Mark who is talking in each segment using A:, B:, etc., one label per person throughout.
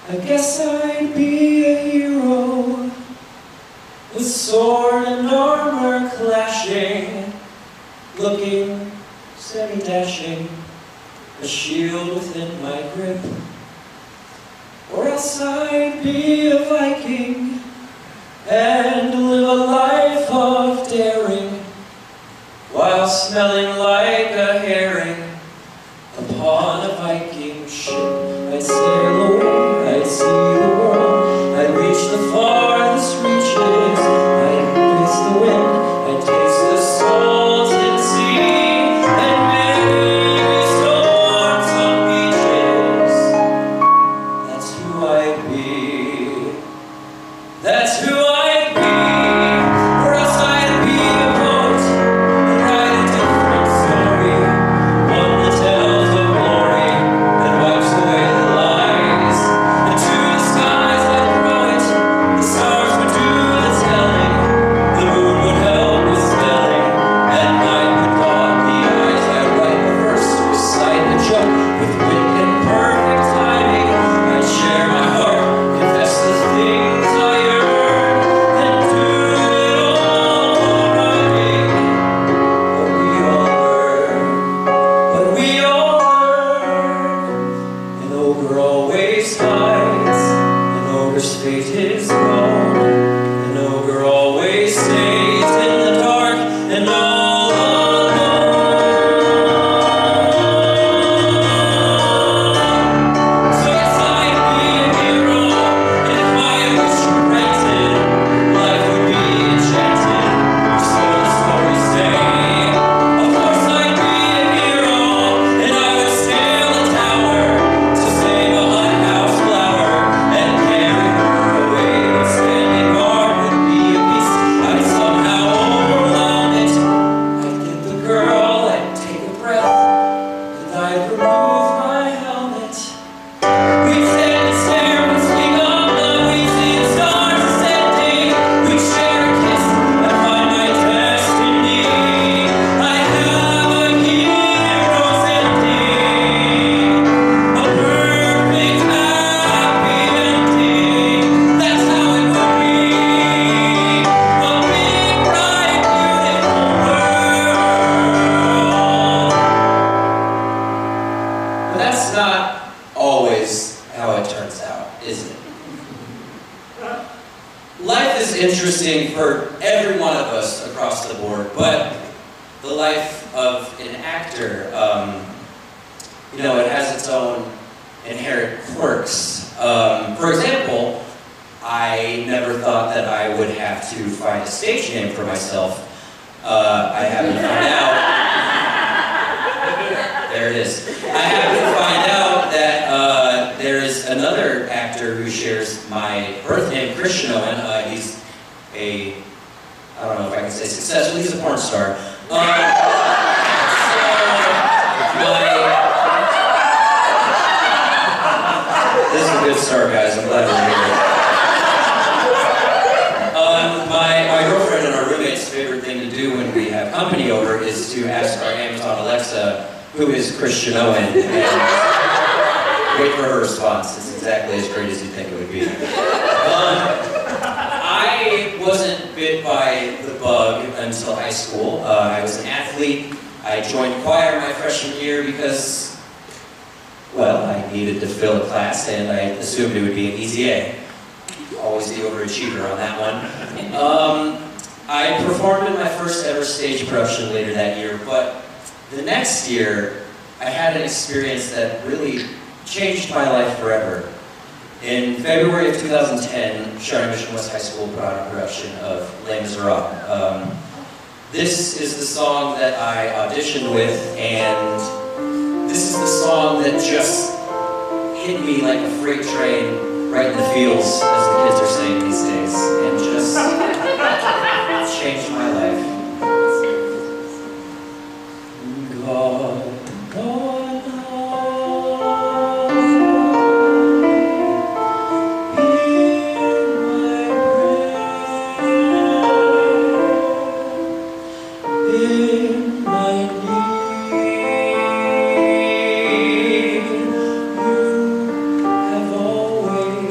A: I guess I'd be a hero, with sword and armor clashing, looking semi-dashing, a shield within my grip. Or else I'd be a Viking, and live a life of daring, while smelling like a herring upon a Viking ship. I'd sail away, I'd see the world, I'd reach the farthest reaches, I'd face the wind, I'd taste the salted sea, and maybe storm some beaches. That's who I'd be. That's who I'd be. Or else I'd be a poet and write a different story, one that tells of glory and wipes away the lies. And to the skies I'd throw it, the stars would do the telling, the moon would help with spelling, and night would dog the eyes. I'd write a verse to recite a joke with wit and perfect timing. I'd share my heart, confess the things I earn, and do it all writing. But we all learn. An ogre always hides, an ogre's fate is gone. An ogre always stays in the dark and all alone. So yes, I'd be a hero, and if my wish were granted, life would be enchanted, so the stories say. Of course I'd be a hero, and I would scale a tower to save a hothouse flower and carry her away. But standing guard would be a beast, I'd somehow overwhelm it. I'd get the girl, I'd take a breath, and I'd remove my helmet. We'd stand and stare and speak of love, we'd see the stars ascending, we'd share a kiss and find my destiny. I'd have a hero's ending, a perfect happy ending. That's how it would be, a big, bright, beautiful world. But that's not always how it turns out, is it? Life is interesting for every one of us across the board, but the life of an actor, it has its own inherent quirks. For example, I never thought that I would have to find a stage name for myself. I happened to find out. There it is. I happened to find out that there is another actor who shares my birth name, Christian Owen. He's I don't know if I can say successful, he's a porn star. This is a good start, guys. I'm glad we're here. My girlfriend and our roommate's favorite thing to do when we have company over is to ask our Amazon Alexa, who is Christian Owen, and wait for her response. It's exactly as great as you think it would be. I wasn't bit by the bug until high school. I was an athlete. I joined choir my freshman year because, well, I needed to fill a class and I assumed it would be an easy A. Always the overachiever on that one. I performed in my first ever stage production later that year, but the next year I had an experience that really changed my life forever. In February of 2010, Shawnee Mission West High School put on a production of Les Miserables. This is the song that I auditioned with, and this is the song that just hit me like a freight train right in the feels, as the kids are saying these days, and just changed my life. God, God, in my need, you have always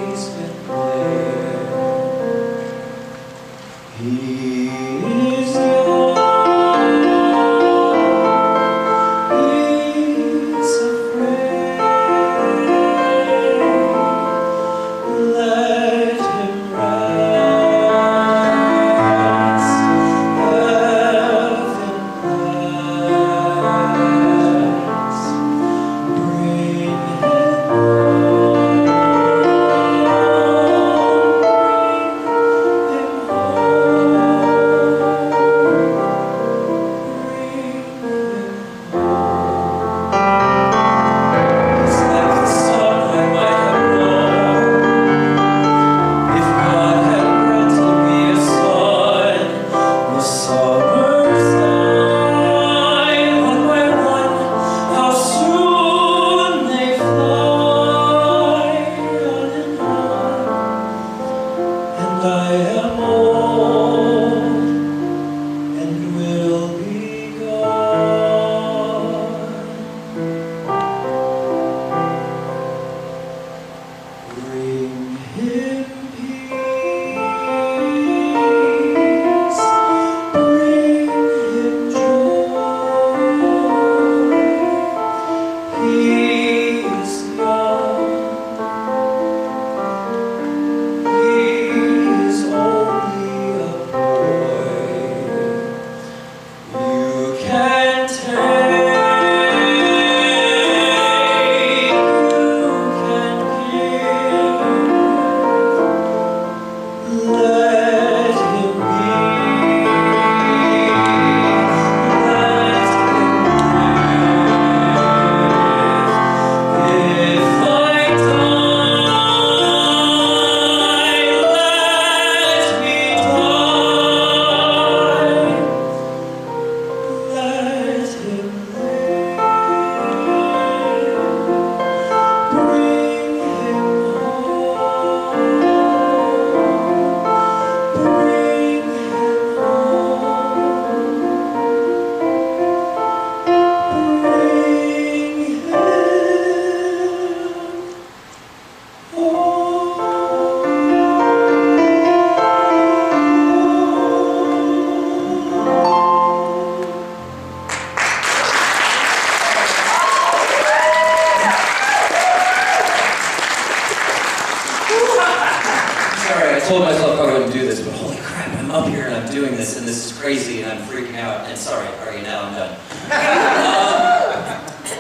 A: told myself I wouldn't do this, but holy crap, I'm up here and I'm doing this and this is crazy and I'm freaking out. And sorry, alright, now I'm done.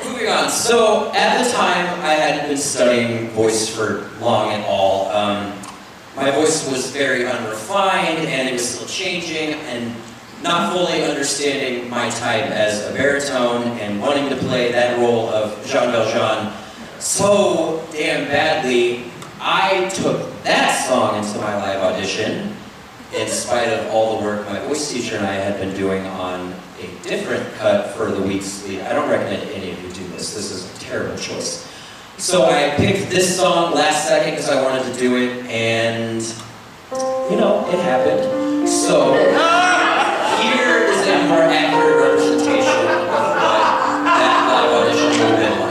A: Moving on. So at the time, I hadn't been studying voice for long at all. My voice was very unrefined and it was still changing and not fully understanding my type as a baritone and wanting to play that role of Jean Valjean so damn badly. I took that song into my live audition in spite of all the work my voice teacher and I had been doing on a different cut for the week's lead. I don't recommend any of you do this. This is a terrible choice. So I picked this song last second because I wanted to do it, and you know, it happened. So here is a more accurate representation of what that live audition would have been like.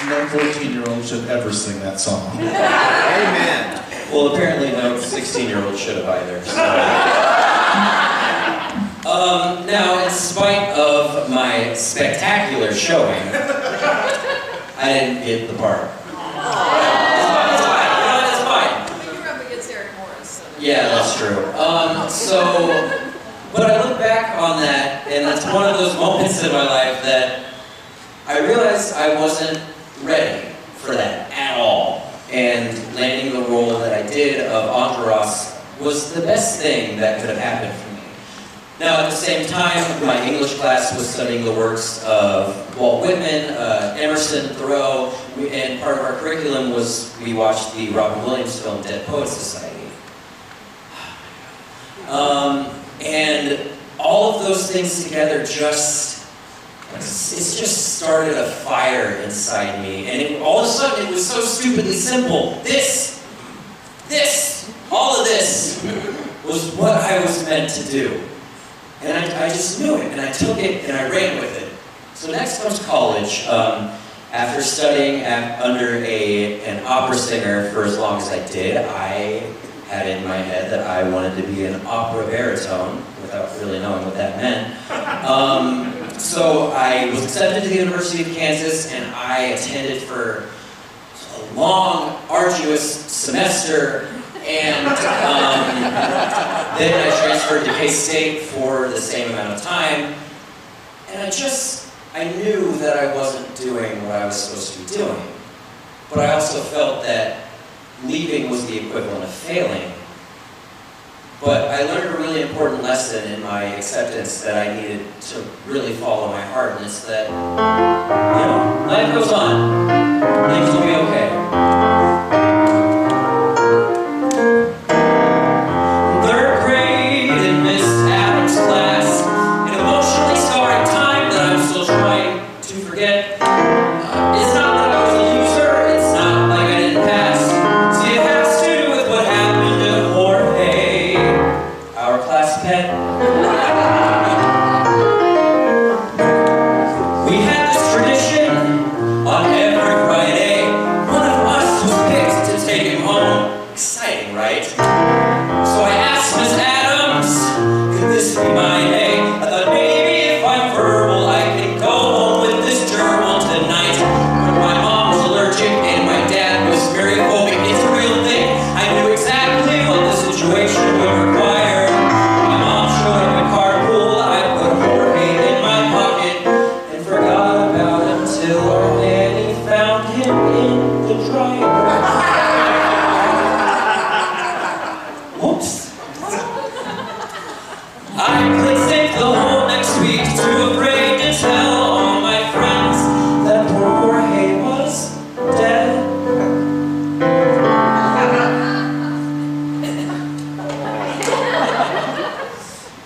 B: No 14-year-old should ever sing that song.
A: Amen. Well, apparently no 16-year-old should have either. So. Now, in spite of my spectacular showing, I didn't get the part. It's fine.
C: You're up against Eric Morris. So.
A: Yeah, that's true. But I look back on that, and that's one of those moments in my life that I realized I wasn't ready for that at all. And landing the role that I did of Andros was the best thing that could have happened for me. Now, at the same time, my English class was studying the works of Walt Whitman, Emerson, Thoreau, and part of our curriculum was we watched the Robin Williams film Dead Poets Society. And all of those things together it's just started a fire inside me, and all of a sudden it was so stupidly simple. All of this was what I was meant to do. And I just knew it, and I took it, and I ran with it. So next comes college. After studying under an opera singer for as long as I did, I had in my head that I wanted to be an opera baritone, without really knowing what that meant. So I was accepted to the University of Kansas, and I attended for a long, arduous semester, and then I transferred to K-State for the same amount of time, and I knew that I wasn't doing what I was supposed to be doing, but I also felt that leaving was the equivalent of failing. But I learned a really important lesson in my acceptance that I needed to really follow my heart, and it's that, you know, life goes on. Things will be okay. Third grade in Miss Adams' class, an emotionally scarring time that I'm still trying to forget. It's not that I was a loser, it's not like I didn't pass. See, it has to do with what happened to Jorge, our class pet. We had this tradition on every Friday. One of us was picked to take him home. Exciting, right? So I asked Miss Adams, could this be my day? I thought maybe if I'm verbal, I can go home with this gerbil tonight. But my mom was allergic and my dad was very phobic. It's a real thing. I knew exactly what the situation would require. My mom showed up at carpool. Whoops. I could take the whole next week, too afraid to tell all my friends that poor Jorge was dead.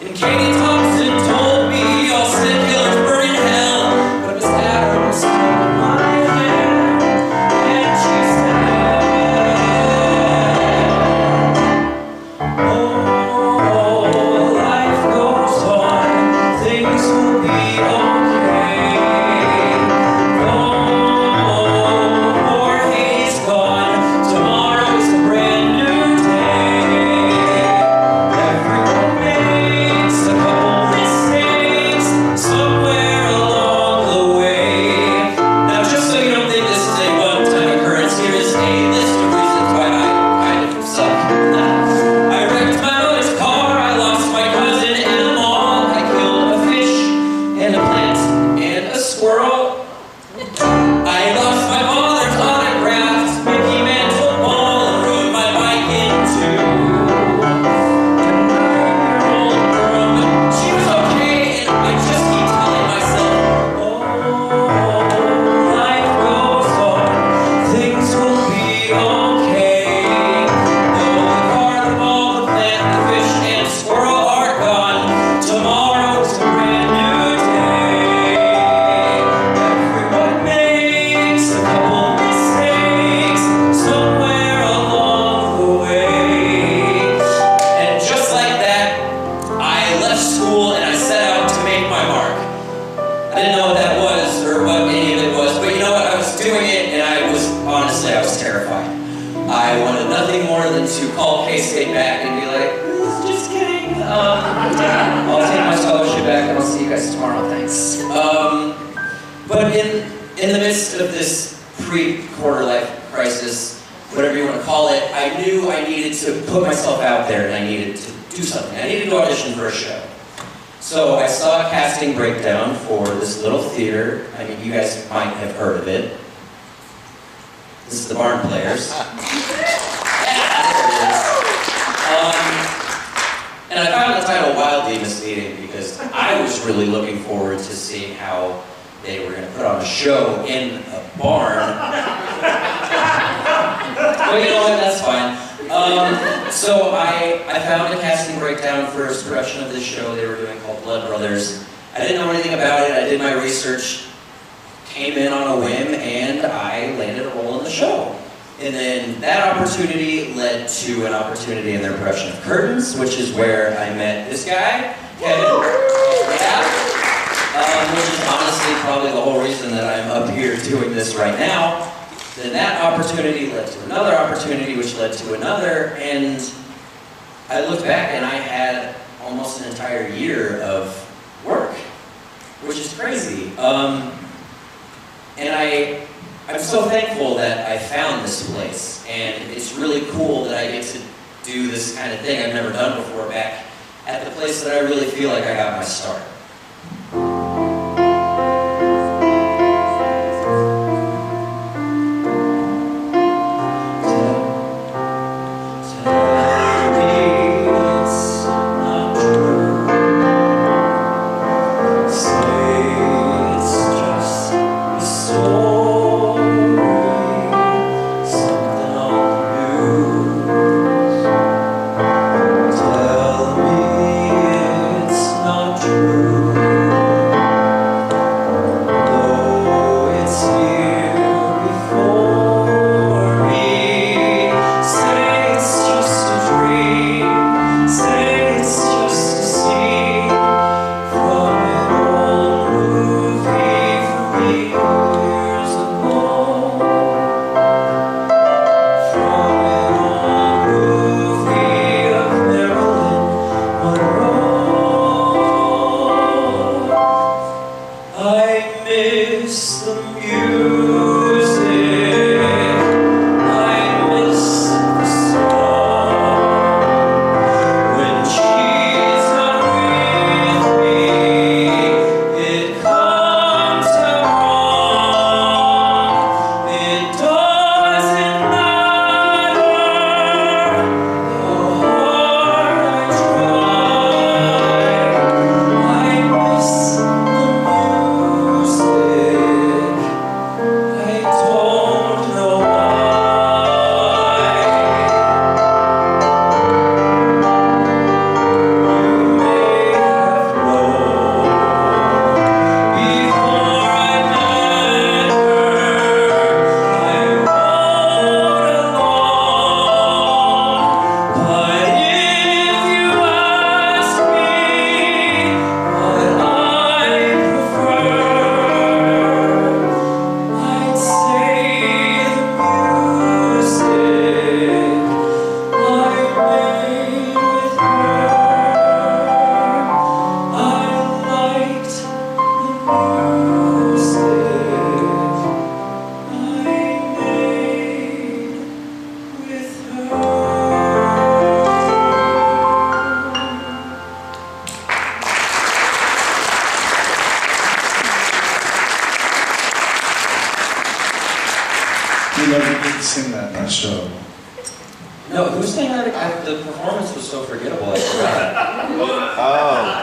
A: And Katie Thompson told me all sick killers burn in hell, but Miss Adams took my hand and she said, oh, life goes on, things will be okay. Oh, Jorge's gone, tomorrow is a brand new day. Everyone makes a couple mistakes somewhere along the way. Now, just so you don't think this is a one-time occurrence, here is a list of reasons why I kind of suck. I wrecked my mother's car, I lost my cousin in a mall, I killed a fish and a plant and a squirrel. I lost my father's autographed Mickey Mantle ball and rode my bike into a 9-year-old girl, but she was okay, and I just keep telling myself, oh, life goes on, things will be okay. Though the car, the ball, the plant, the fish, and squirrel are gone, tomorrow's a brand new day. Everyone makes a couple mistakes somewhere along the way. And just like that, I left school and I set out to make my mark. I didn't know what that was or what any of it was, but you know what? I was doing it and I was terrified. I wanted nothing more than to call K-State back and be like, just kidding. I'll take my scholarship back and I'll see you guys tomorrow, thanks. But in the midst of this pre-quarter life crisis, whatever you want to call it, I knew I needed to put myself out there and I needed to do something. I needed to audition for a show. So I saw a casting breakdown for this little theater. I mean, you guys might have heard of it. This is the Barn Players. Yeah, there it is. And I found the title wildly misleading because I was really looking forward to seeing how they were going to put on a show in a barn. But you know what, that's fine. So I found a casting breakdown for a production of this show they were doing called Blood Brothers. I didn't know anything about it, I did my research, came in on a whim, and I landed a role in the show. And then that opportunity led to an opportunity in their production of Curtains, which is where I met this guy, Kevin. Yeah. Which is honestly probably the whole reason that I'm up here doing this right now. Then that opportunity led to another opportunity, which led to another, and I look back and I had almost an entire year of work, which is crazy. And I'm so thankful that I found this place, and it's really cool that I get to do this kind of thing I've never done before back at the place that I really feel like I got my start.
D: True.
A: the performance was so forgettable, I forgot.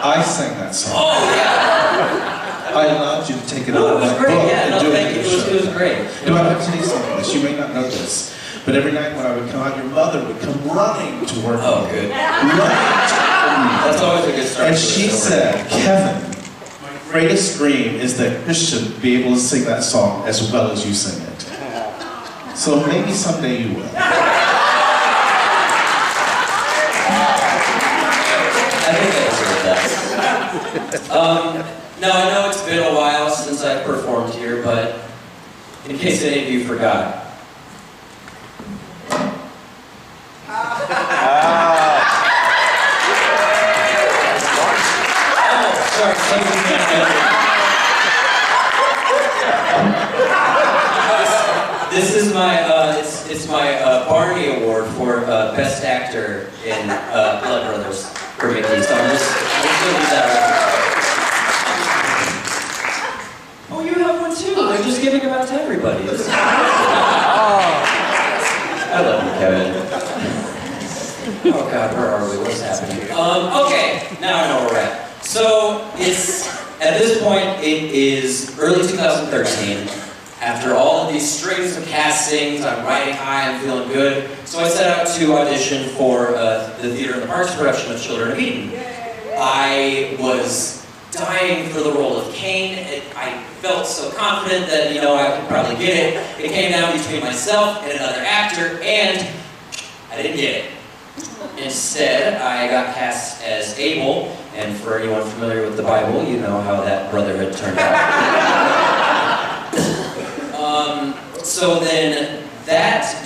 B: I sang that song.
A: Oh, yeah!
B: I allowed you to take it
A: No,
B: out
A: it
B: of
A: was
B: my
A: great,
B: book
A: yeah,
B: and
A: no,
B: do it
A: thank
B: in
A: you,
B: your
A: it was
B: show.
A: great.
B: Do I have to tell you something? This, you may not know this, but every night when I would come out, your mother would come running to work.
A: Oh, good.
B: Running to
A: That's always a good start.
B: And
A: to
B: she
A: the story.
B: said, Kevin, my greatest dream is that Christian be able to sing that song as well as you sing it. So maybe someday you will.
A: I think I deserve that. Now, I know it's been a while since I've performed here, but in case any of you forgot. Oh, sorry, some of you can't know. This is my, it's my Barney Award for Best Actor in Blood Brothers for Mickey, so I'm just gonna do that right now. Oh, you have one too. They're just giving them out to everybody. This is I love you, Kevin. Oh God, where are we? What's happening? Okay, now I know where we're at. So it's at this point it is early 2013. After all of these strings of castings, I'm riding high, I'm feeling good. So I set out to audition for the Theater in the Parks production of Children of Eden. I was dying for the role of Cain. I felt so confident that, you know, I could probably get it. It came down between myself and another actor, and I didn't get it. Instead, I got cast as Abel, and for anyone familiar with the Bible, you know how that brotherhood turned out. So then,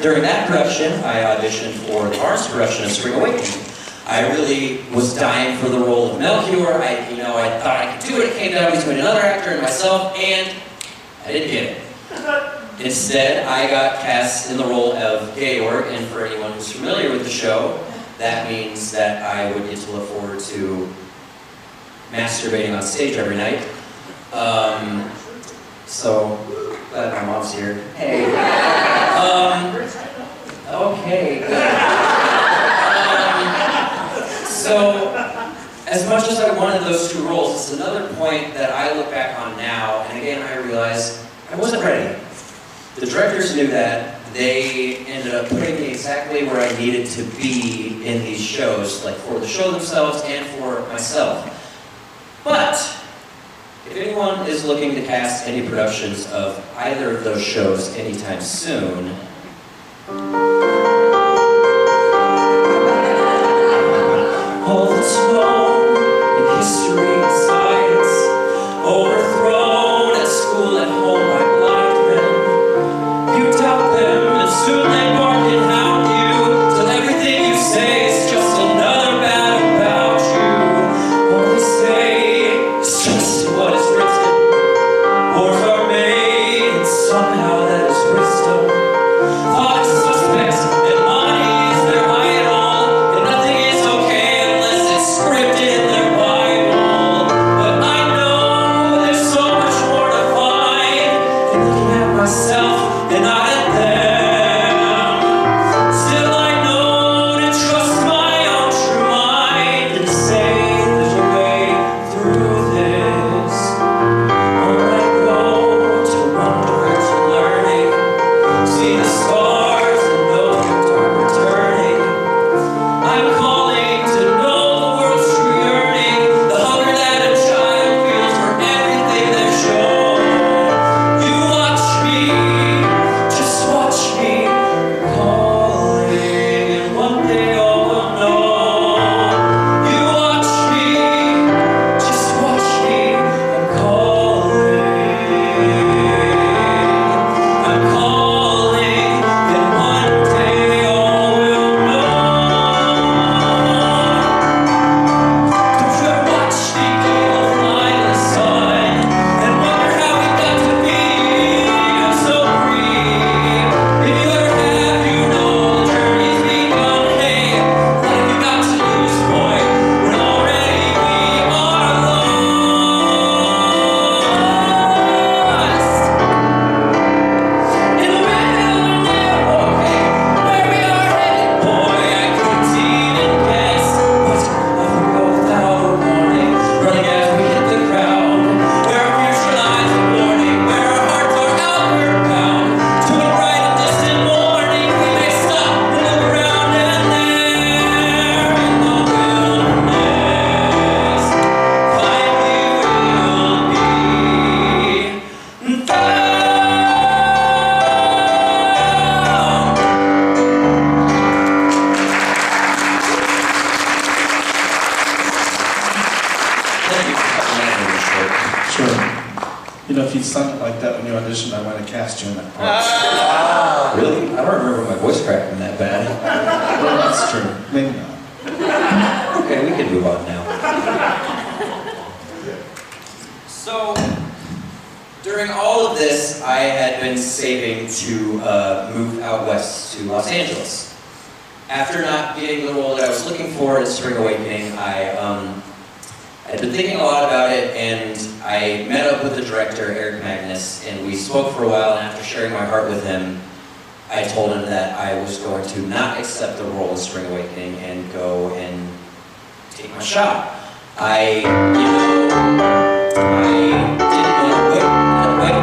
A: during that production, I auditioned for the Barnes production of Spring Awakening. I really was dying for the role of Melchior. I thought I could do it. It came down between another actor and myself, and I didn't get it. Instead, I got cast in the role of Georg, and for anyone who's familiar with the show, that means that I would get to look forward to masturbating on stage every night. So, glad my mom's here. Hey. Okay, good. So, as much as I wanted those two roles, it's another point that I look back on now, and again I realize I wasn't ready. The directors knew that. They ended up putting me exactly where I needed to be in these shows, like for the show themselves and for myself. But, if anyone is looking to cast any productions of either of those shows anytime soon, all that's known in history and science, overthrown at school, at home by blind men, you doubt them and soon they bark and hound you, till everything you say is just another bad about you. All they say is just what is written. Wars are made, and somehow that is wisdom. Thought suspect.
B: You know, if you'd sung it like that when you auditioned, I might have cast you in that part.
A: Really? I don't remember my voice cracking that bad.
B: Well, that's true. Maybe not.
A: Okay, we can move on now. So, during all of this, I had been saving to move out west to Los Angeles. After not getting the role that I was looking for in Spring Awakening, I'd been thinking a lot about it, and I met up with the director, Eric Magnus, and we spoke for a while, and after sharing my heart with him, I told him that I was going to not accept the role in Spring Awakening and go and take my shot. I didn't want to wait,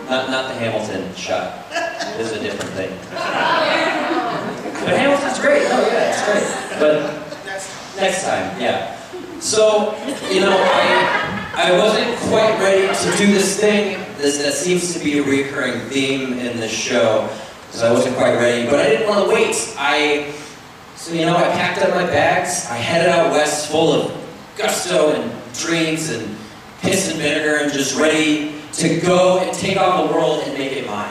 A: no, not the Hamilton shot. This is a different thing. But Hamilton's great, oh yeah, it's great. But next time, yeah. So, I wasn't quite ready to do this thing. That seems to be a recurring theme in this show, because I wasn't quite ready, but I didn't want to wait. So I packed up my bags, I headed out west full of gusto and dreams and piss and vinegar and just ready to go and take on the world and make it mine.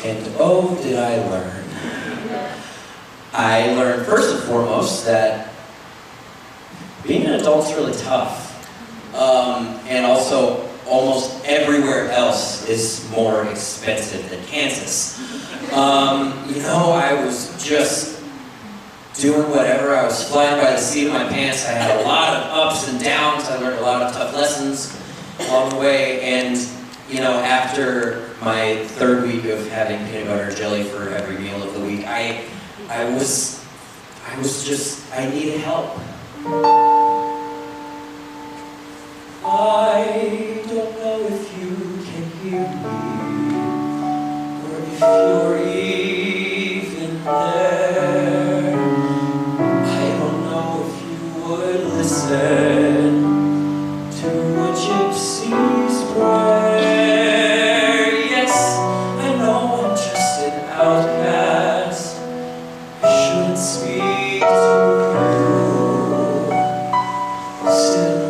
A: And oh, did I learn. I learned first and foremost that being an adult's really tough. And also, almost everywhere else is more expensive than Kansas. I was just doing whatever. I was flying by the seat of my pants. I had a lot of ups and downs. I learned a lot of tough lessons along the way. And, after my third week of having peanut butter and jelly for every meal of the week, I needed help. I don't know if you can hear me, or if you're even there. I don't know if you would listen to a gypsy's prayer. Yes, I know I'm just an outcast. I shouldn't speak to you. Still,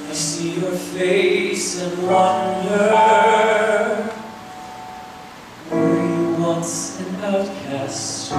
A: I see your face and wonder, were you once an outcast too?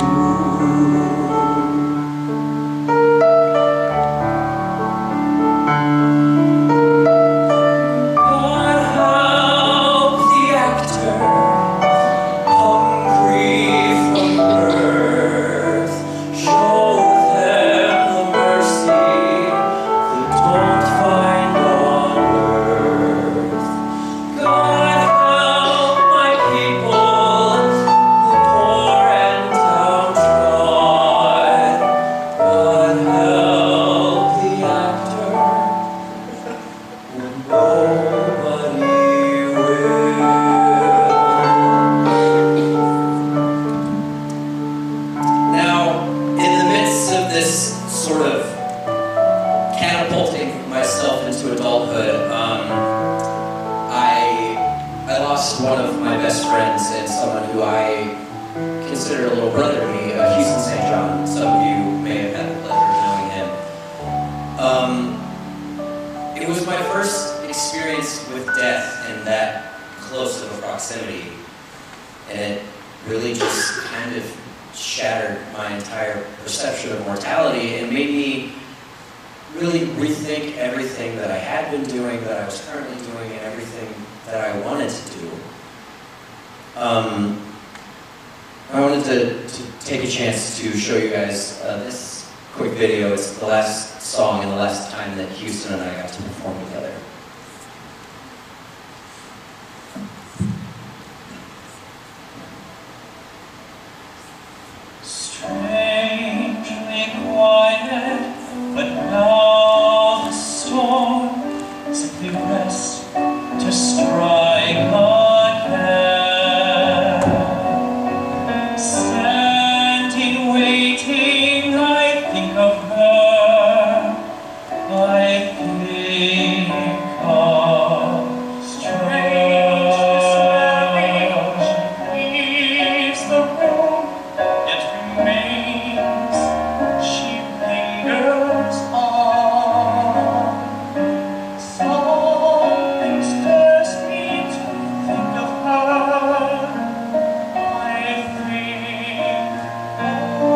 A: friends and someone who I consider a little brother to me, Houston St. John. Some of you may have had the pleasure of knowing him. It was my first experience with death in that close of a proximity, and it really just kind of shattered my entire perception of mortality and made me really rethink everything that I had been doing, that I was currently doing, and everything that I wanted to do. I wanted to take a chance to show you guys this quick video. It's the last song and the last time that Houston and I got to perform together.
D: Strangely quiet, but now the storm simply rests to strike again. Standing, waiting, I think of her. I think of strange leaves the room, yet remains. She lingers on. Something stirs me to think of her. I think of her.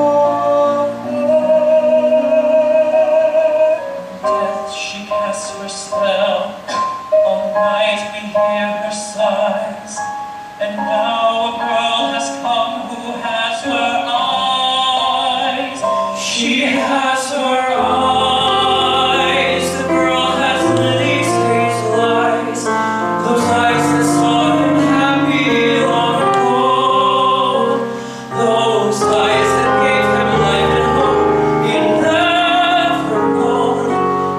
D: Death, she casts her spell. All night we hear her sighs. And now a girl has come who has her eyes. She has her eyes. The girl has Lily's hazel eyes. Those eyes that saw him happy long ago. Those eyes that gave him life and hope he never known.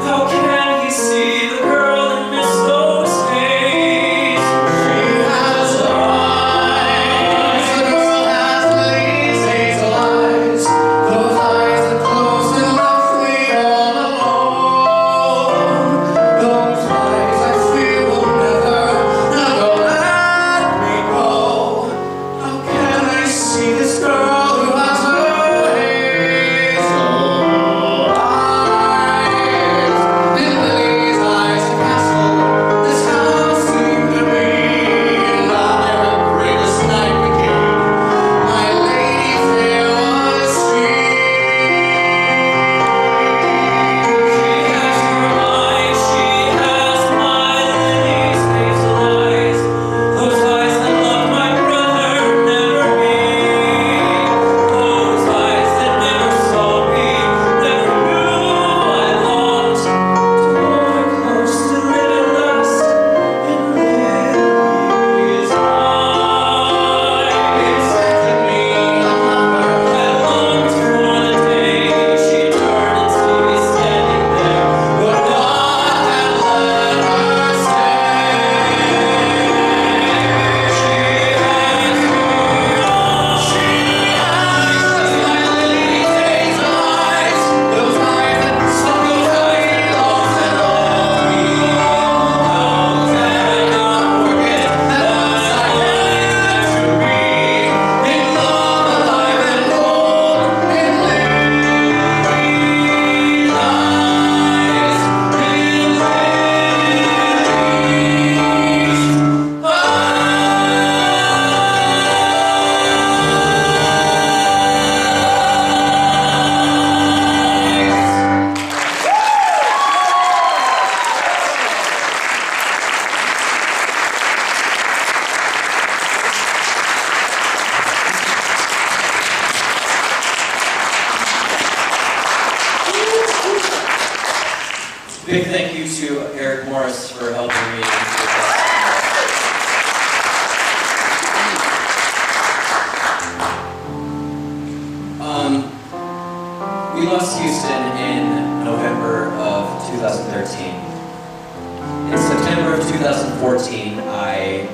D: How can he see the girl and miss those days? She has eyes. The girl has Lily's hazel eyes. Those eyes that closed and left me all alone. Those eyes I fear will never, never let me go. How can I see this girl who has her hazel eyes? In Lily's eyes, a castle, this house seemed to be, and I, the greatest night became. My lady fair was she. She has her eyes, she has my Lily's hazel eyes. Those eyes that loved my brother, never me. Those eyes that never saw me, never knew I longed to hold her close, to live and last in Lily's eyes. Expected me, a lover, had longed for the day she'd turn and see me standing there, but God had let her stay. She has my Lily's hazel eyes. Those eyes that saw me lost and lonely. How can I not forget that once I had to be in love, alive and whole in Lily's eyes, in Lily's Big thank you to Eric Morris for helping me with that. We lost Houston in November of 2013. In September of 2014, I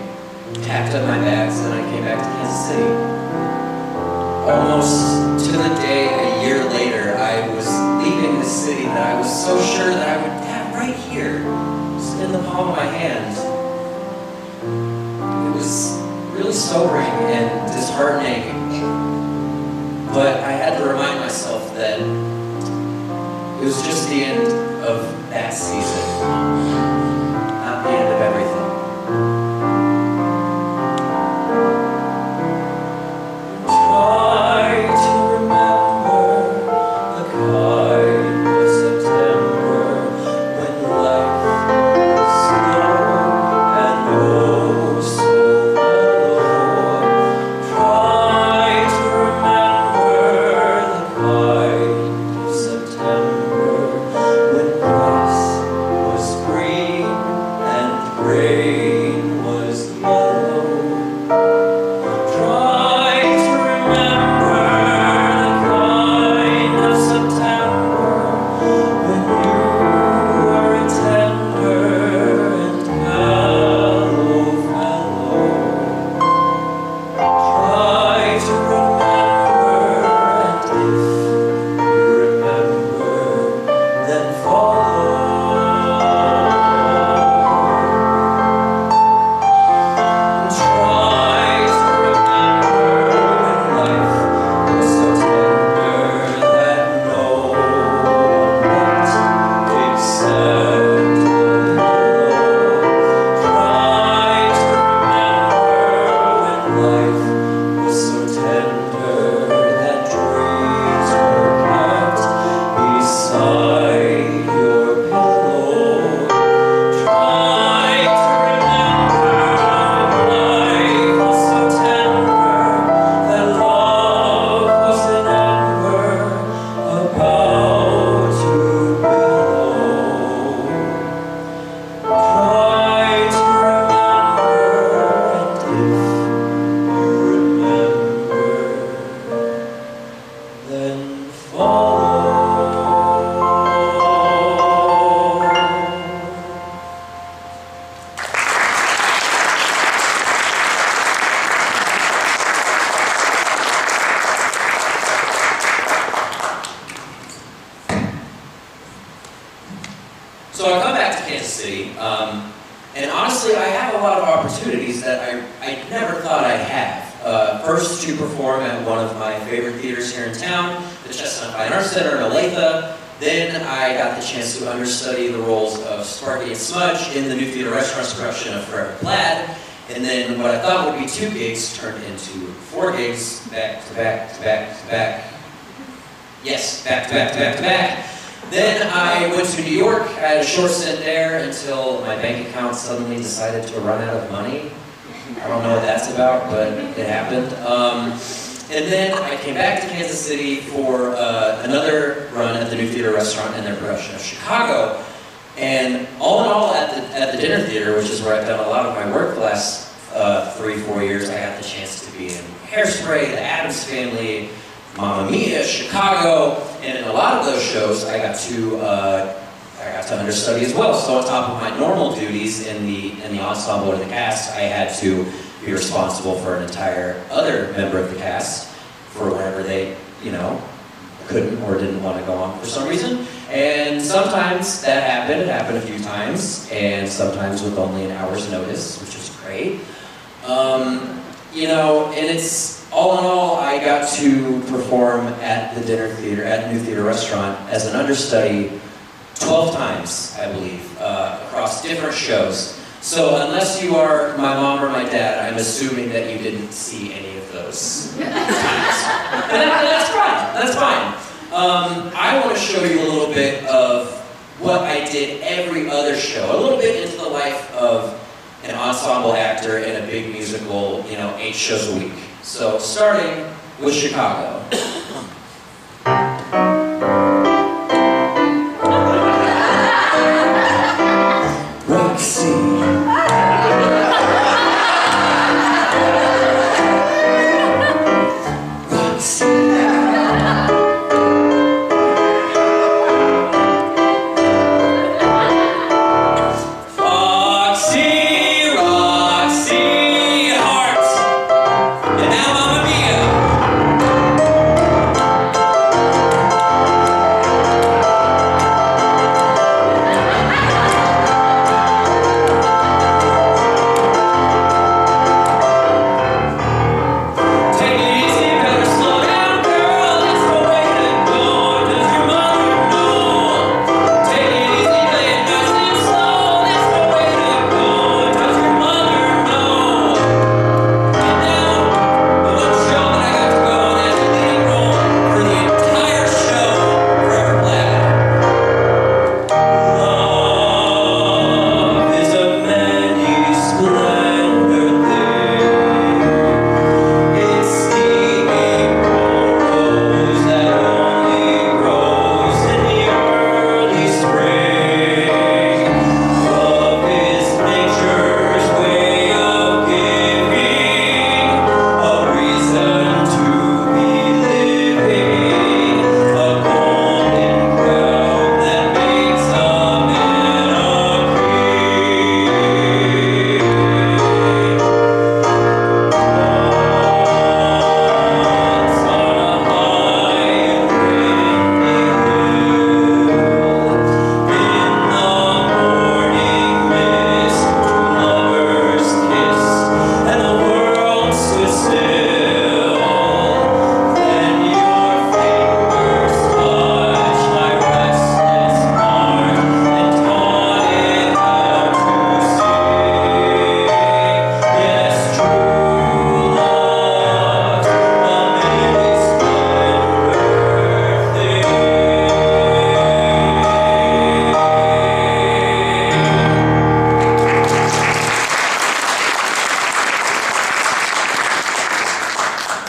D: packed up my bags and I came back to Kansas City. Almost to the day a year later, I was leaving the city that I was so sure that I would have right here, just in the palm of my hand. It was
A: really sobering and disheartening. But I had to remind myself that it was just the end of that season, not the end of everything. Try to remember the kind of September when life was slow and oh so mellow. Try to remember the kind of September when grass was green and rain was yellow. Try to remember the kind of September when you were a tender and mellow fellow. Try to remember, and if you remember, then follow. Try to remember when life was so tender that no one wept except the pillow. Try to remember when life was so tender that dreams were kept beside your pillow. Try to remember when life was so tender that love was an ember about to billow. Try to remember, and if you remember, then follow. So I come back to Kansas City, and honestly, I have a lot of opportunities that I never thought I'd have. First, to perform at one of my favorite theaters here in town, the Chestnut Fine Arts Center in Olathe. Then I got the chance to understudy the roles of Sparky and Smudge in the New Theater Restaurant's production of Forever Plaid. And then what I thought would be 2 gigs turned into 4 gigs, back to back to back to back. Yes, back to back to back to back. Then I went to New York. I had a short stint there until my bank account suddenly decided to run out of money. I don't know what that's about, but it happened. And then I came back to Kansas City for another run at the New Theater Restaurant in their production of Chicago. And all in all, at the Dinner Theater, which is where I've done a lot of my work the last 3-4 years, I got the chance to be in Hairspray, The Addams Family, Mamma Mia, Chicago, and in a lot of those shows, I got to understudy as well. So on top of my normal duties in the ensemble or the cast, I had to be responsible for an entire other member of the cast for whenever they, couldn't or didn't want to go on for some reason. And sometimes that happened. It happened a few times, and sometimes with only an hour's notice, which was great. And it's all in all, I got to perform at the Dinner Theater, at the New Theater Restaurant as an understudy 12 times, I believe, across different shows. So unless you are my mom or my dad, I'm assuming that you didn't see any of those times. And that's fine, that's fine. I want to show you a little bit of what I did every other show, a little bit into the life of an ensemble actor in a big musical, 8 shows a week. So starting with Chicago. Roxy. Roxy.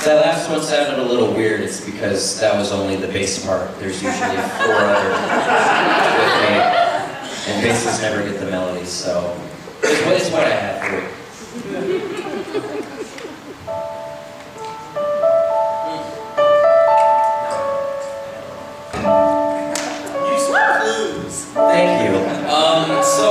A: That last one sounded a little weird. It's because that was only the bass part. There's usually 4 other with me, and basses never get the melodies, so it's what I have for you. Thank you. So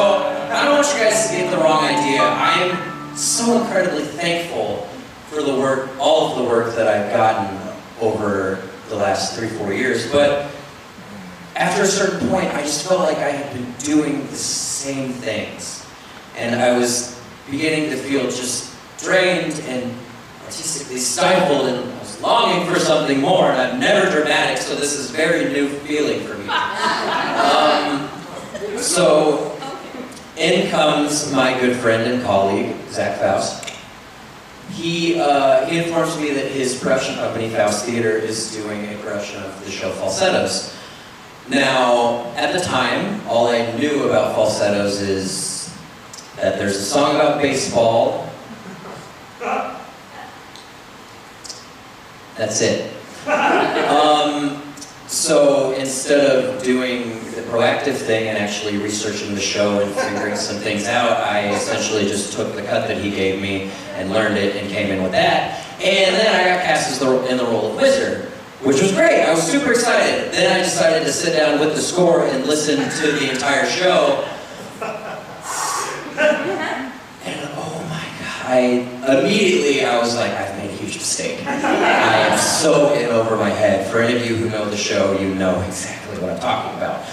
A: I don't want you guys to get the wrong idea. I am so incredibly thankful for the work, all of the work that I've gotten over the last 3-4 years, but after a certain point, I just felt like I had been doing the same things, and I was beginning to feel just drained and artistically stifled, and I was longing for something more, and I'm never dramatic, so this is a very new feeling for me. So, in comes my good friend and colleague, Zach Faust. He informs me that his production company, Faust Theater, is doing a production of the show Falsettos. Now, at the time, all I knew about falsettos is that there's a song about baseball. That's it. So instead of doing the proactive thing and actually researching the show and figuring some things out, I essentially just took the cut that he gave me and learned it and came in with that. And then I got cast in the role of Wizard, which was great. I was super excited. Then I decided to sit down with the score and listen to the entire show. And oh my God, I was like, I've made a huge mistake. I am so in over my head. For any of you who know the show, you know exactly what I'm talking about.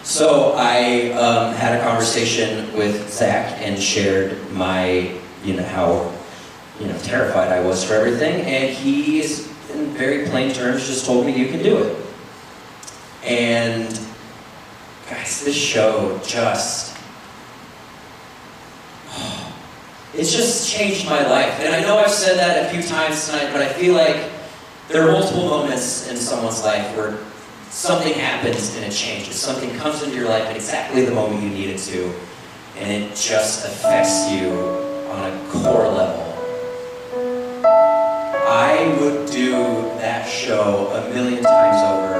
A: So I had a conversation with Zach and shared my, how, terrified I was for everything, and he is, in very plain terms, just told me, you can do it. And guys, this show it's just changed my life. And I know I've said that a few times tonight, but I feel like there are multiple moments in someone's life where something happens and it changes. Something comes into your life at exactly the moment you need it to, and it just affects you on a core level. I would do that show 1,000,000 times over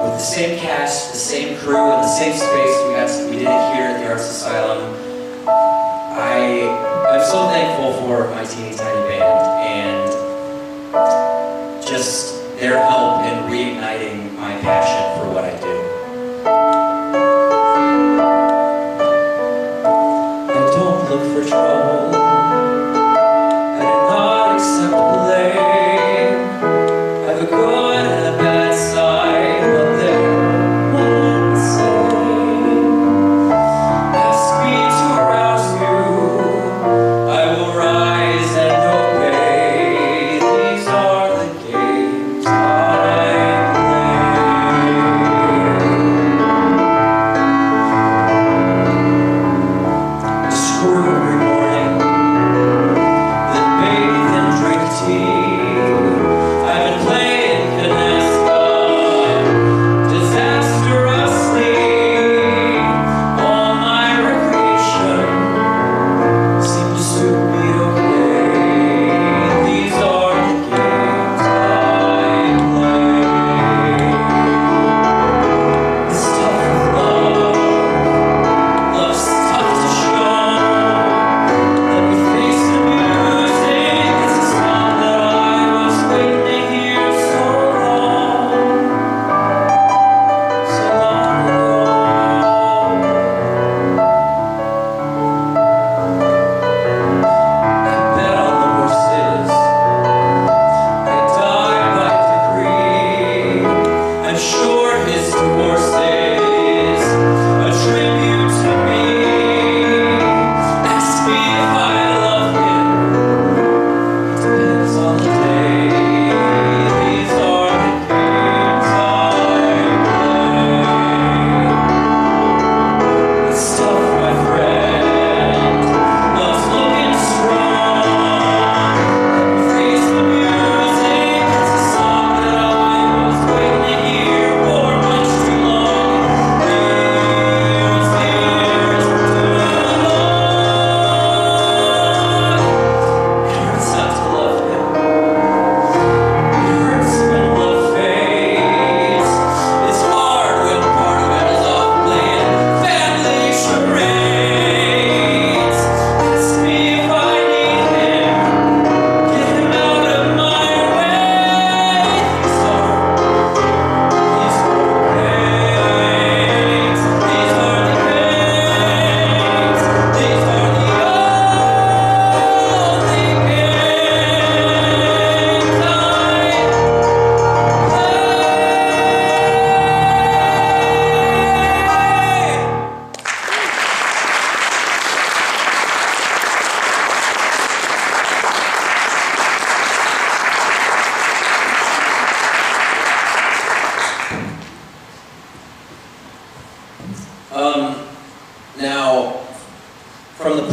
A: with the same cast, the same crew, in the same space. We did it here at the Arts Asylum. I'm so thankful for my teeny tiny band and just their help in reigniting my passion for what I do. I don't look for trouble. I do not accept blame. I have a good and a bad side, but they're one and the same. Ask me to arouse you, I will rise and obey. These are the games I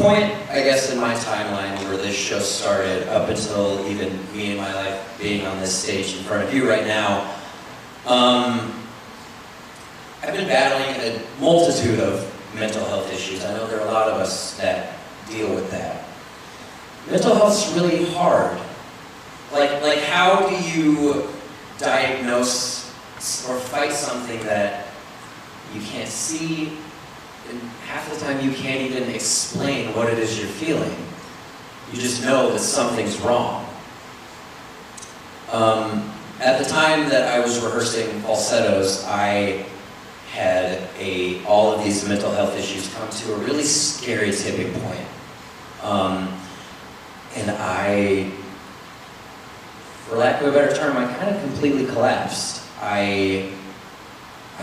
A: point, I guess, in my timeline where this show started, up until even me in my life being on this stage in front of you right now, I've been battling a multitude of mental health issues. I know there are a lot of us that deal with that. Mental health's really hard. Like how do you diagnose or fight something that you can't see, and half the time you can't even explain what it is you're feeling. You just know that something's wrong. At the time that I was rehearsing falsettos, I had all of these mental health issues come to a really scary tipping point. And I, for lack of a better term, I kind of completely collapsed. I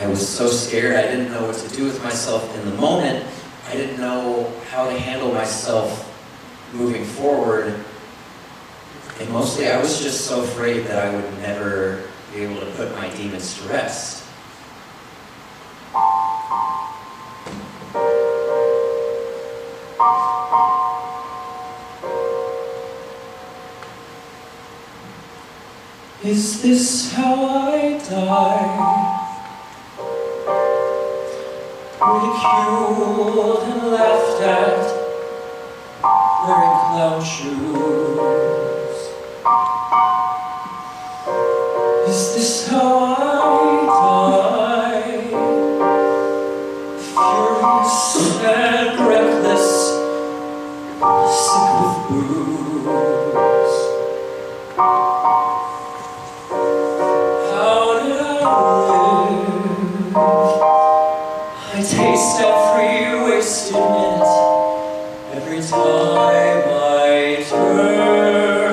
A: was so scared, I didn't know what to do with myself in the moment. I didn't know how to handle myself moving forward. And mostly I was just so afraid that I would never be able to put my demons to rest.
D: Is this how I die? Ridiculed and laughed at, wearing clown shoes. Is this how I die? Furious and reckless, sick with booze. How did I live? I taste every wasted minute, every time I turn.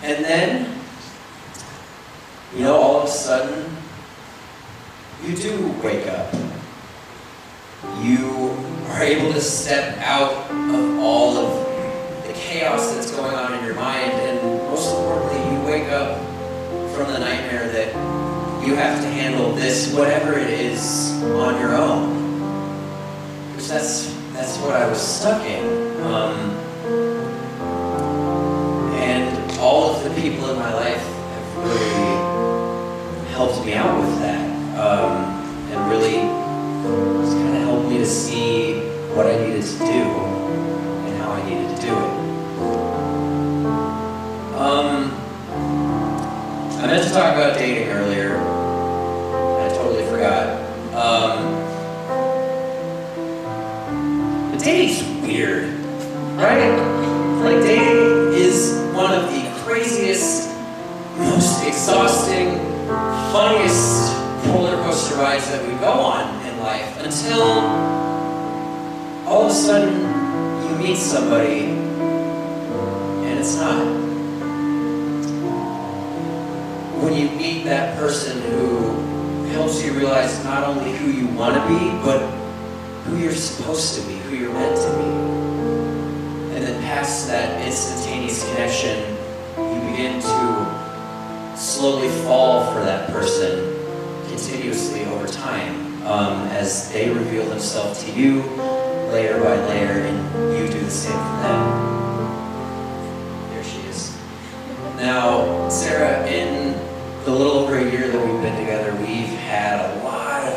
A: And then, you know, all of a sudden, you do wake up. You are able to step out of all of the chaos that's going on in your mind, and most importantly, you wake up from the nightmare that you have to handle this, whatever it is, on your own. Which that's what I was stuck in. And all of the people in my life have really helped me out with that. And really just kind of helped me to see what I needed to do and how I needed to do it. I meant to talk about dating earlier. I totally forgot. But dating's weird, right? Like, dating is one of the craziest, most exhausting, funniest roller coaster rides that we go on in life until all of a sudden you meet somebody and it's not. When you meet that person who helps you realize not only who you want to be, but who you're supposed to be, who you're meant to be. And then past that instantaneous connection, you begin to slowly fall for that person continuously over time, as they reveal themselves to you layer by layer, and you do the same for them. There she is. Now, Sarah, in the little over a year that we've been together, we've had a lot of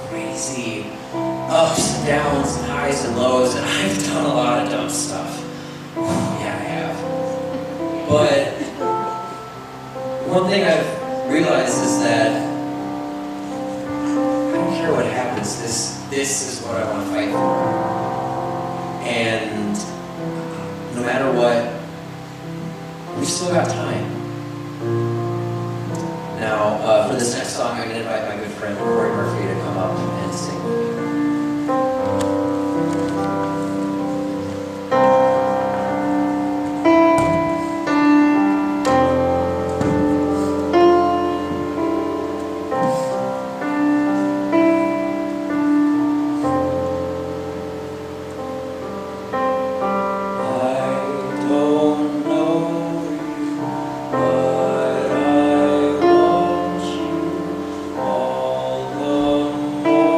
A: crazy ups and downs and highs and lows, and I've done a lot of dumb stuff. Yeah, I have. But one thing I've realized is that I don't care what happens, this is what I want to fight for. And no matter what, we've still got time. Now, for this next song, I'm going to invite my good friend Corey Murphy to come up and sing with me.
D: More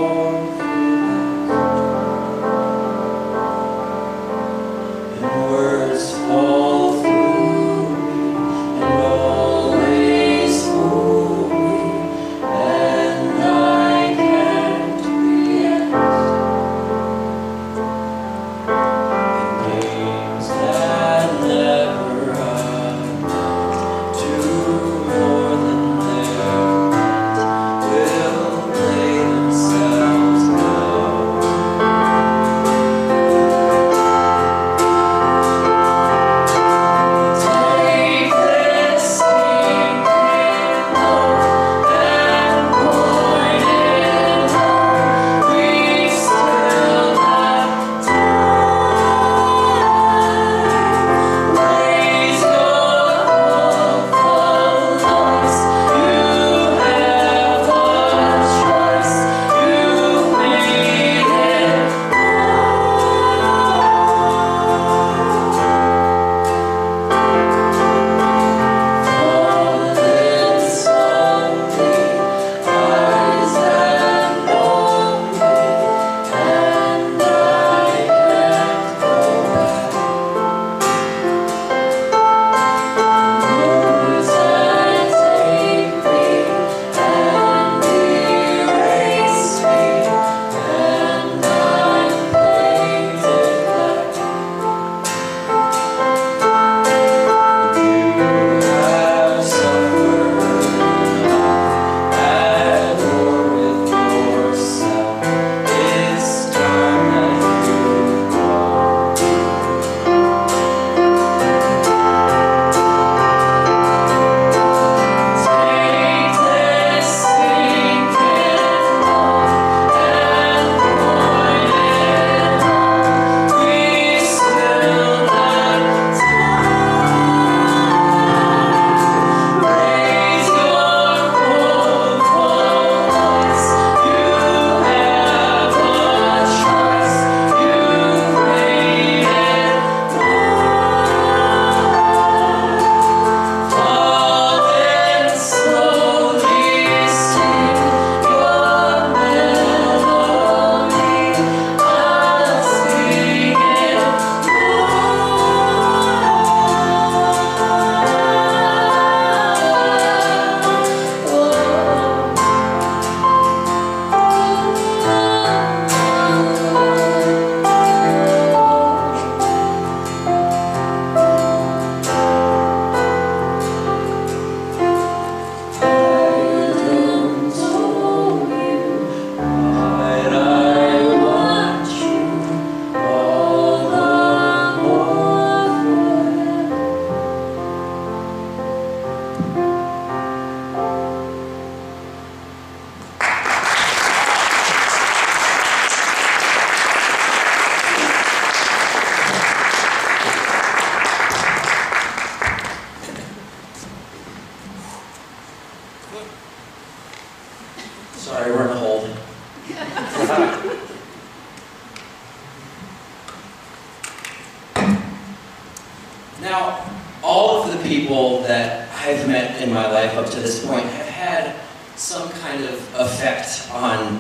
A: Now, all of the people that I've met in my life up to this point have had some kind of effect on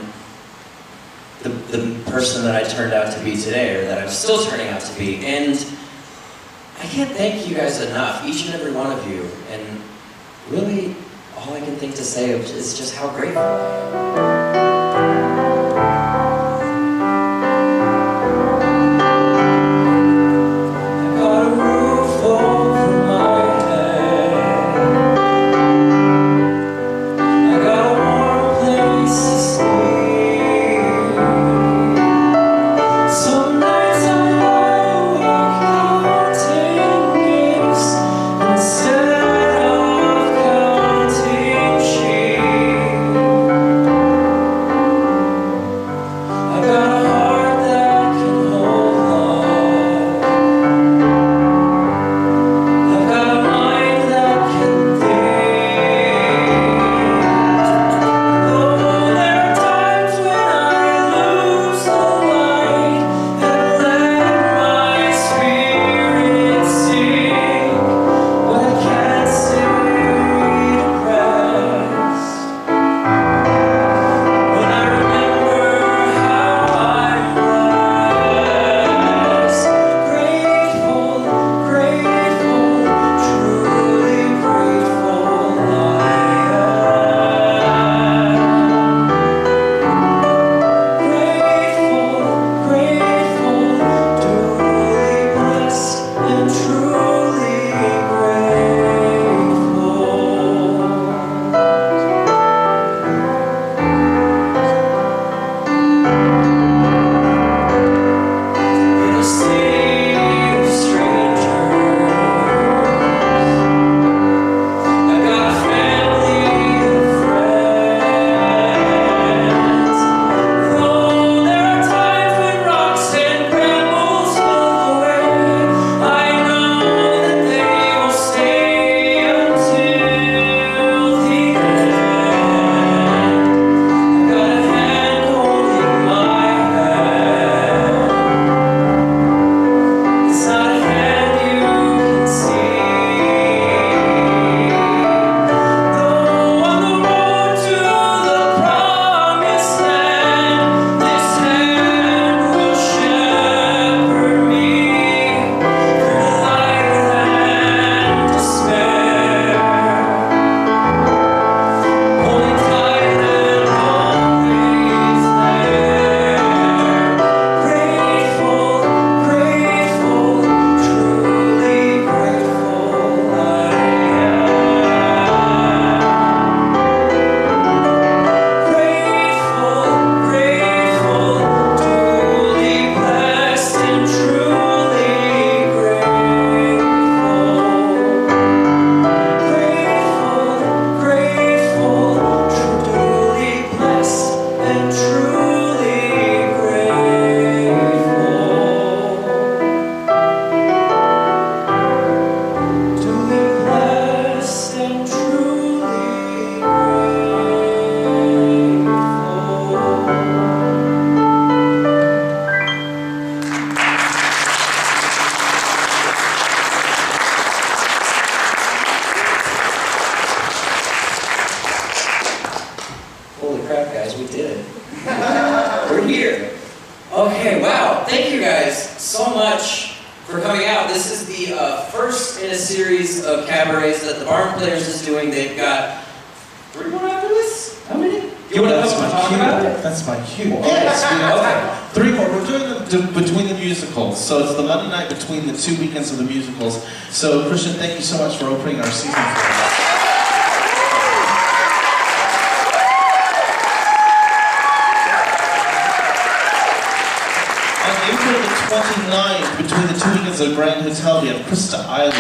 A: the person that I turned out to be today, or that I'm still turning out to be. And I can't thank you guys enough, each and every one of you. And really, all I can think to say is just how grateful I am.
D: for coming out. This is the first in a series of cabarets that the Barn Players is doing. They've got 3 more after this? How many? You want to come and talk about it?
B: That's my cue.
D: Yes.
B: Okay. 3 more. We're doing between the musicals. So it's the Monday night between the 2 weekends of the musicals. So Christian, thank you so much for opening our season for us. On April the 29th, between the 2 weekends of the Grand Hotel, we have Krista Eiler.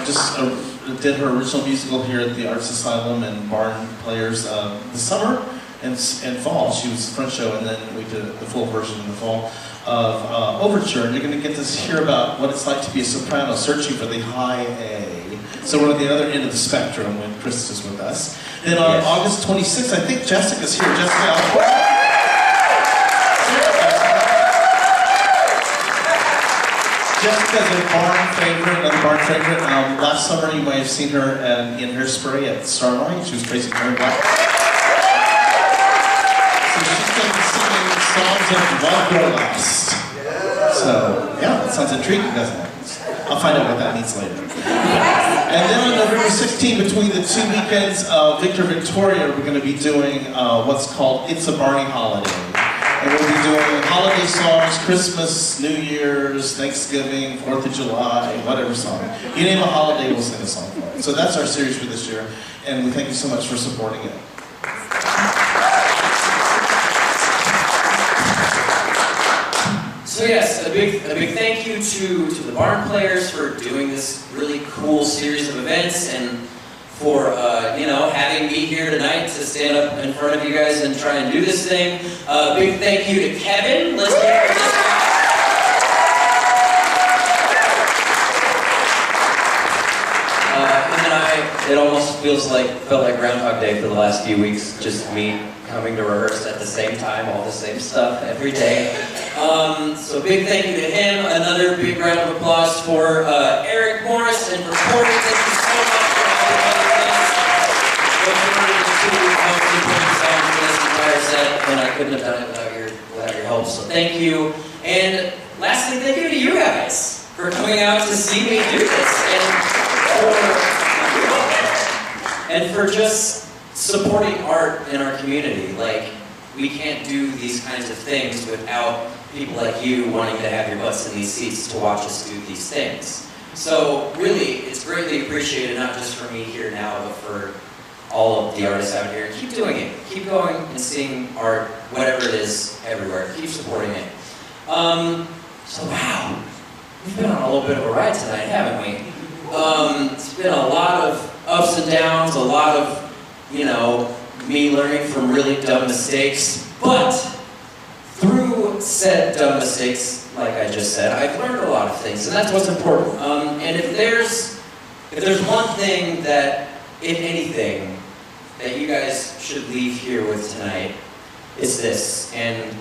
B: Krista did her original musical here at the Arts Asylum and Barn Players this summer and fall. She was the front show, and then we did the full version in the fall of Overture. And you're going to get to hear about what it's like to be a soprano searching for the high A. So we're at the other end of the spectrum when Krista's with us. Then on August 26th, I think Jessica's here. Jessica, Jessica's a barn favorite, another barn favorite. Last summer you might have seen her in Hairspray at Starlight. She was Crazy Karen Black. So she's going to be singing songs of Love Burlesque. So, yeah, that sounds intriguing, doesn't it? I'll find out what that means later. And then on November 16th, between the two weekends of Victor Victoria, we're going to be doing what's called It's a Barney Holiday. And we'll be doing holiday songs, Christmas, New Year's, Thanksgiving, 4th of July, whatever song. You name a holiday, we'll sing a song for it. So that's our series for this year, and we thank you so much for supporting it.
A: So yes, a big thank you to the barn players for doing this really cool series of events, and for having me here tonight to stand up in front of you guys and try and do this thing. Big thank you to Kevin. Let's give him this guy. It almost felt like Groundhog Day for the last few weeks, just me coming to rehearse at the same time, all the same stuff every day. So big thank you to him. Another big round of applause for Eric Morris and for Corey. Thank you so much for all the other things. Those were the two most important songs for this entire set, and I couldn't have done it without your help, so thank you. And lastly, thank you to you guys for coming out to see me do this, and for just supporting art in our community. Like, we can't do these kinds of things without people like you wanting to have your butts in these seats to watch us do these things. So really, it's greatly appreciated, not just for me here now, but for all of the artists out here. Keep doing it. Keep going and seeing art, whatever it is, everywhere. Keep supporting it. So wow, we've been on a little bit of a ride tonight, haven't we? It's been a lot of ups and downs, a lot of, me learning from really dumb mistakes, but through said dumb mistakes, like I just said, I've learned a lot of things, and that's what's important. And if there's one thing that, if anything, that you guys should leave here with tonight, it's this. And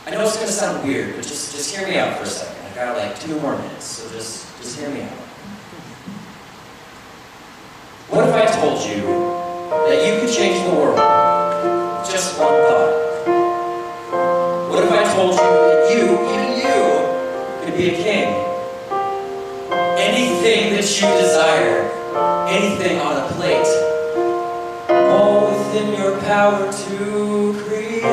A: I know it's gonna sound weird, but just hear me out for a second. I got like 2 more minutes, so just hear me out. What if I told you that you could change the world with just one thought? What if I told you that even you, could be a king? Anything that you desire, anything on a plate, all within your power to create.